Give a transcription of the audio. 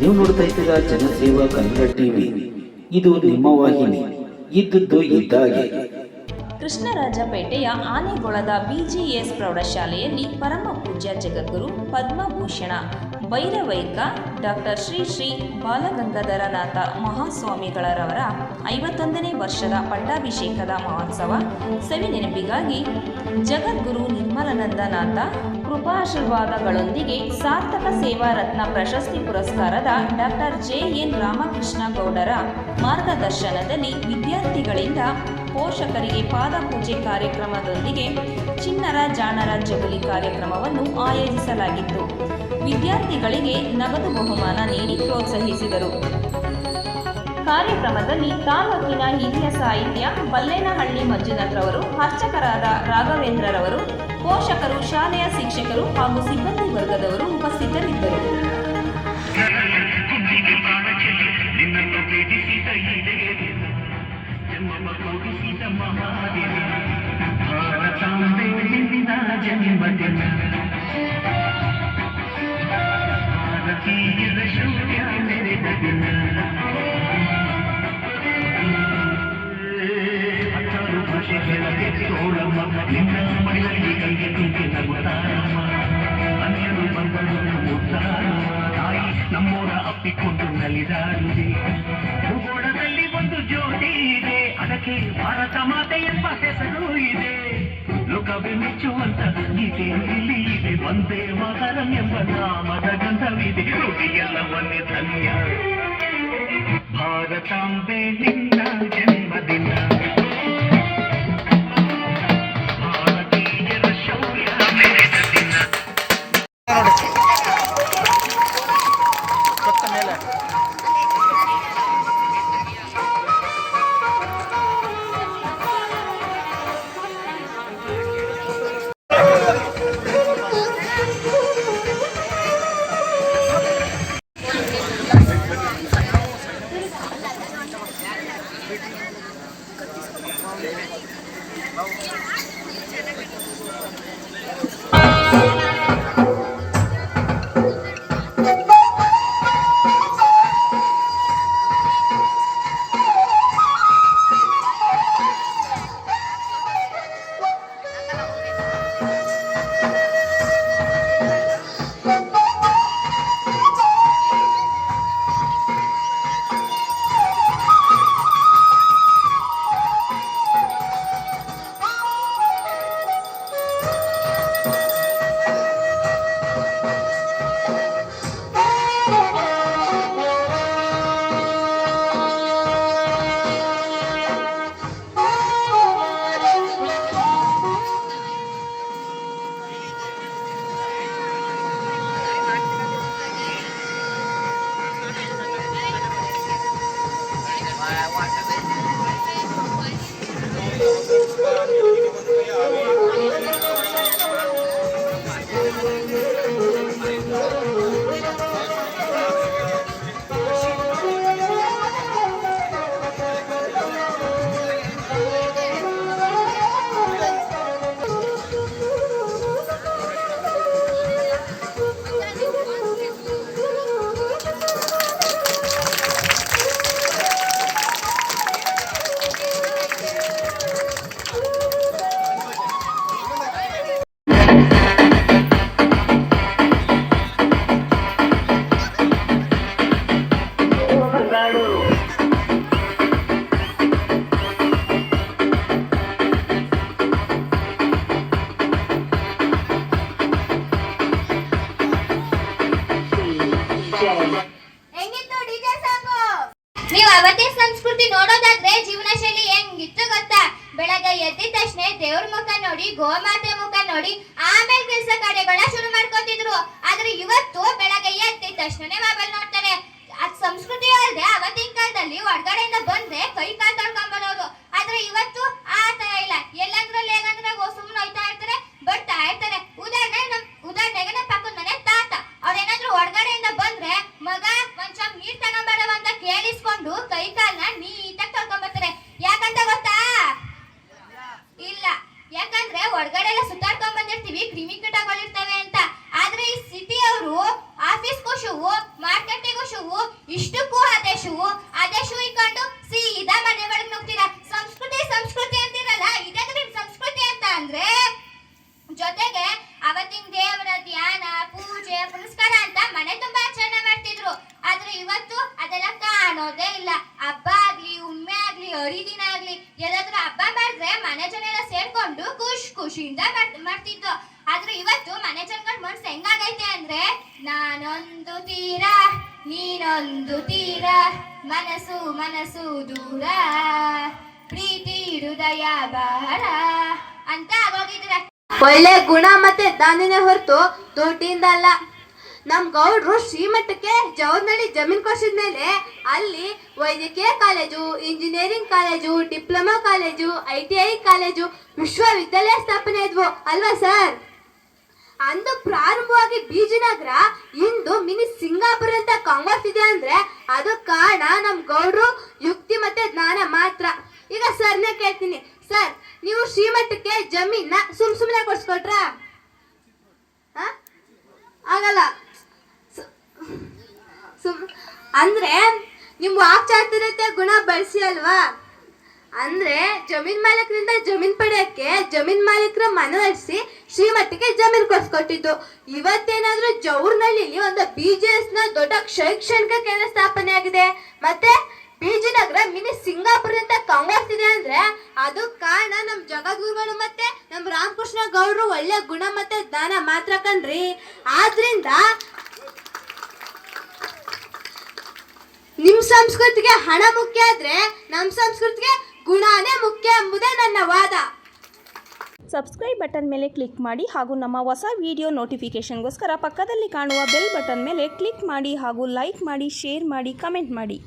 ನೀವು ನೋಡ್ತಾ ಇದ್ದೀರಾ ಜನಸೇವಾ ಕನ್ನಡ ಟಿವಿ. ಇದು ನಿಮ್ಮ ವಾಹಿನಿ. ಇದ್ದದ್ದು ಇದ್ದಾಗೆ. ಕೃಷ್ಣರಾಜಪೇಟೆಯ ಆನೆಗೊಳದ BGS ಪ್ರೌಢಶಾಲೆಯಲ್ಲಿ ಪರಮ ಪೂಜ್ಯ ಜಗದ್ಗುರು ಪದ್ಮಭೂಷಣ ಭೈರವೈಕ ಡಾಕ್ಟರ್ ಶ್ರೀ ಶ್ರೀ ಬಾಲಗಂಗಾಧರನಾಥ ಮಹಾಸ್ವಾಮಿಗಳರವರ 51ನೇ ವರ್ಷದ ಪಟ್ಟಾಭಿಷೇಕದ ಮಹೋತ್ಸವ ಸವಿನೆನಪಿಗಾಗಿ ಜಗದ್ಗುರು ನಿರ್ಮಲಾನಂದನಾಥ ಕೃಪಾಶೀರ್ವಾದಗಳೊಂದಿಗೆ ಸಾರ್ಥಕ ಸೇವಾ ರತ್ನ ಪ್ರಶಸ್ತಿ ಪುರಸ್ಕಾರದ ಡಾಕ್ಟರ್ JN ರಾಮಕೃಷ್ಣ ಗೌಡರ ಮಾರ್ಗದರ್ಶನದಲ್ಲಿ ವಿದ್ಯಾರ್ಥಿಗಳಿಂದ ಪೋಷಕರಿಗೆ ಪಾದಪೂಜೆ ಕಾರ್ಯಕ್ರಮದೊಂದಿಗೆ ಚಿಣ್ಣರ ಜಾಣರ ಜಗುಲಿ ಕಾರ್ಯಕ್ರಮವನ್ನು ಆಯೋಜಿಸಲಾಗಿತ್ತು. ವಿದ್ಯಾರ್ಥಿಗಳಿಗೆ ನಗದು ಬಹುಮಾನ ನೀಡಿ ಪ್ರೋತ್ಸಾಹಿಸಿದರು. ಕಾರ್ಯಕ್ರಮದಲ್ಲಿ ತಾಲೂಕಿನ ಹಿರಿಯ ಸಾಹಿತ್ಯ ಬಲ್ಲೇನಹಳ್ಳಿ ಮಂಜುನಾಥ್ರವರು, ಅರ್ಚಕರಾದ ರಾಘವೇಂದ್ರರವರು, ಪೋಷಕರು, ಶಾಲೆಯ ಶಿಕ್ಷಕರು ಹಾಗೂ ಸಿಬ್ಬಂದಿ ವರ್ಗದವರು ಉಪಸ್ಥಿತರಿದ್ದರು. ನಮ್ಮೋರ ಅಪ್ಪಿಕೊಂಡು ನಲಿದಾಡುವೆ. ಭೂಗೋಳದಲ್ಲಿ ಒಂದು ಜ್ಯೋತಿ ಇದೆ, ಅದಕ್ಕೆ ಭಾರತ ಮಾತೆ ಎಂಬ ಹೆಸರು ಇದೆ. ಲೋಕವೇ ಮೆಚ್ಚುವಂತ ಗೀತೆ ಇಲ್ಲಿ ಇದೆ, ವಂದೇ ಮಾತರಂ ಎಂಬ ನಾಮದ ಗಂಧವಿದೆ. ನುಡಿಯೆಲ್ಲವನ್ನೇ ಧನ್ಯ ಭಾರತಾಂಬೆ ನಿನ್ನ ಜನ್ಮದಿನ. ಭಾರತೀಯರ ಶೌರ್ಯ ಮೆರೆದ ದಿನ. ನೀವು ಅವತ್ತೇ ಸಂಸ್ಕೃತಿ ನೋಡೋದಾದ್ರೆ ಜೀವನ ಶೈಲಿ ಹೆಂಗಿತ್ತು ಗೊತ್ತಾ? ಬೆಳಗ್ಗೆ ಎದ್ದ ತಕ್ಷಣ ದೇವ್ರ ಮುಖ ನೋಡಿ, ಗೋಮಾತೆ ಮುಖ ನೋಡಿ, ಆಮೇಲೆ ಕೆಲಸ ಕಾರ್ಯಗಳನ್ನ ಶುರು ಮಾಡ್ಕೊತಿದ್ರು. ಆದ್ರೆ ಇವತ್ತು ಬೆಳಗ್ಗೆ ಎದ್ದ ತಕ್ಷಣ ಮೊಬೈಲ್ ನೋಡ್ತಾರೆ. ಅದ್ ಸಂಸ್ಕೃತಿ ಅಲ್ಲದೆ ಅವತ್ತಿನ ಕಾಲದಲ್ಲಿ ಹೊರಗಡೆಯಿಂದ ಬಂದ್ರೆ ಕೈ ಕಾಲು ತೊಳ್ಕೊಂಡ್ ಬರೋರು. ಆದ್ರೆ ಇವತ್ತು ಆ ತರ ಇಲ್ಲ. ಎಲ್ಲಂದ್ರಲ್ಲಿ ಹೇಗಂದ್ರೆ ಸುಮ್ಮನೆ ಹೋಯ್ತಾ ಇರ್ತಾರೆ, ಬರ್ತಾ ಇರ್ತಾರೆ. ಉದಾಹರಣೆಗೆ ನಮ್ಮ ಪಕ್ಕದ ಮನೆ ತಾತ ಅವ್ರೇನಾದ್ರೂ ಹೊರಗಡೆಯಿಂದ ಬಂದ್ರೆ ಮಗ ಒಂದ್ ಸ್ವಲ್ಪ ನೀರ್ ತಗೊಂಬರವ ಅಂತ ಕೇಳಿಸ್ಕೊಂಡು ಕೈ ಕಾಲನ್ನ ನೀಟಾಗಿ ತೊಳ್ಕೊಂಬರ್ತಾರೆ. ಯಾಕಂತ ಗೊತ್ತಾ? ಇಲ್ಲ, ಯಾಕಂದ್ರೆ ಹೊರಗಡೆ ಎಲ್ಲ ಸುತ್ತಾಡ್ಕೊಂಡ್ ಬಂದಿರ್ತೀವಿ. ಜೊತೆಗೆ ಅವತ್ತಿನ ದೇವರ ಧ್ಯಾನ ಪೂಜೆ ಪುನಸ್ಕಾರ ಅಂತ ಮನೆ ತುಂಬಾ ಆಚರಣೆ ಮಾಡ್ತಿದ್ರು. ಆದ್ರೆ ಇವತ್ತು ಅದೆಲ್ಲ ಕಾಣೋದೇ ಇಲ್ಲ. ಹಬ್ಬ ಆಗ್ಲಿ ಉಮ್ಮೆ ಆಗ್ಲಿ ಹರಿದಿನ ಆಗ್ಲಿ ಎಲ್ಲಾದ್ರೂ ಹಬ್ಬ ಮಾಡಿದ್ರೆ ಮನೆ ಜನ ಎಲ್ಲ ಸೇರ್ಕೊಂಡು ಖುಷಿಯಿಂದ ಮಾಡ್ತಿದ್ದು. ಆದ್ರೆ ಇವತ್ತು ಮನೆ ಜನಗಳ ಮನ್ಸು ಹೆಂಗಾಗೈತೆ ಅಂದ್ರೆ ನಾನೊಂದು ತೀರ ನೀನೊಂದು ತೀರ ಮನಸ್ಸು ದೂರ ಪ್ರೀತಿ ಹೃದಯ ಭಾರ ಅಂತ ಆಗೋಗಿದ್ರೆ. ಒಳ್ಳೆ ಗುಣ ಮತ್ತೆ ದಾನಿನೇ ಹೊರತು ದುಡ್ಡಿಂದ ಅಲ್ಲ. ನಮ್ ಗೌಡ್ರು ಶ್ರೀಮಠಕ್ಕೆ ಜವರ್ನಳ್ಳಿ ಜಮೀನ್ ಕೊಡ್ಸಿದ್ಮೇಲೆ ಅಲ್ಲಿ ವೈದ್ಯಕೀಯ college, engineering college, diploma college, ITI college, ವಿಶ್ವವಿದ್ಯಾಲಯ ಸ್ಥಾಪನೆ ಆದ್ವು ಅಲ್ವಾ ಸರ್? ಅಂದು ಪ್ರಾರಂಭವಾಗಿ ಬೀಜನಗರ ಇಂದು ಮಿನಿ ಸಿಂಗಾಪುರ ಅಂತ ಕಾಂಗ್ರೆಸ್ ಇದೆ ಅಂದ್ರೆ ಅದು ಕಾರಣ ನಮ್ ಗೌಡ್ರು ಯುಕ್ತಿ ಮತ್ತೆ ಜ್ಞಾನ ಮಾತ್ರ. ಈಗ ಸರ್ನೇ ಕೇಳ್ತೀನಿ, ಸರ್ ನೀವು ಶ್ರೀಮಠಕ್ಕೆ ಜಮೀನ ಸುಮ್ನೆ ಕೊಡ್ಸ್ಕೊಟ್ರ? ಆಗಲ್ಲ. ಅಂದ್ರೆ ನಿಮ್ ವಾಕ್ಚಾತುರ್ಯತೆ ಗುಣ ಬಳಸಿ ಅಲ್ವಾ? ಅಂದ್ರೆ ಜಮೀನ್ ಮಾಲೀಕರಿಂದ ಜಮೀನ್ ಪಡೆಯಕ್ಕೆ ಜಮೀನ್ ಮಾಲೀಕರ ಮನವೊಲಿಸಿ ಶ್ರೀಮಠಕ್ಕೆ ಜಮೀನ್ ಕೊಡ್ಸ್ಕೊಟ್ಟಿದ್ದು. ಇವತ್ತೇನಾದ್ರೂ ಜವರ್ನಳ್ಳಿಲಿ ಒಂದು BJS ನ ದೊಡ್ಡ ಶೈಕ್ಷಣಿಕ ಕೇಂದ್ರ ಸ್ಥಾಪನೆ ಆಗಿದೆ, ಮತ್ತೆ ಬೀಜನಗರ ಮಿನಿ ಸಿಂಗಾಪುರ ಅಂತ ಕಾಂಗ್ರೆಸ್ ಇದೆ ಅಂದ್ರೆ ಅದು ಕಾರಣ ನಮ್ ಜಗದ್ಗುರುಗಳು ಮತ್ತೆ ನಮ್ ರಾಮಕೃಷ್ಣ ಗೌಡ್ರು ಒಳ್ಳೆ ಗುಣ ಮತ್ತೆ ಜ್ಞಾನ ಮಾತ್ರ ಕಣ್ರಿ. ಆದ್ರಿಂದ ನಿಮ್ ಸಂಸ್ಕೃತಿಗೆ ಹಣ ಮುಖ್ಯ ಆದ್ರೆ ನಮ್ ಸಂಸ್ಕೃತಿಗೆ ಗುಣನೇ ಮುಖ್ಯ ಎಂಬುದೇ ನನ್ನ ವಾದ. ಸಬ್ಸ್ಕ್ರೈಬ್ ಬಟನ್ ಮೇಲೆ ಕ್ಲಿಕ್ ಮಾಡಿ ಹಾಗೂ ನಮ್ಮ ಹೊಸ ವಿಡಿಯೋ ನೋಟಿಫಿಕೇಷನ್ಗೋಸ್ಕರ ಪಕ್ಕದಲ್ಲಿ ಕಾಣುವ ಬೆಲ್ ಬಟನ್ ಮೇಲೆ ಕ್ಲಿಕ್ ಮಾಡಿ ಹಾಗೂ ಲೈಕ್ ಮಾಡಿ, ಶೇರ್ ಮಾಡಿ, ಕಮೆಂಟ್ ಮಾಡಿ.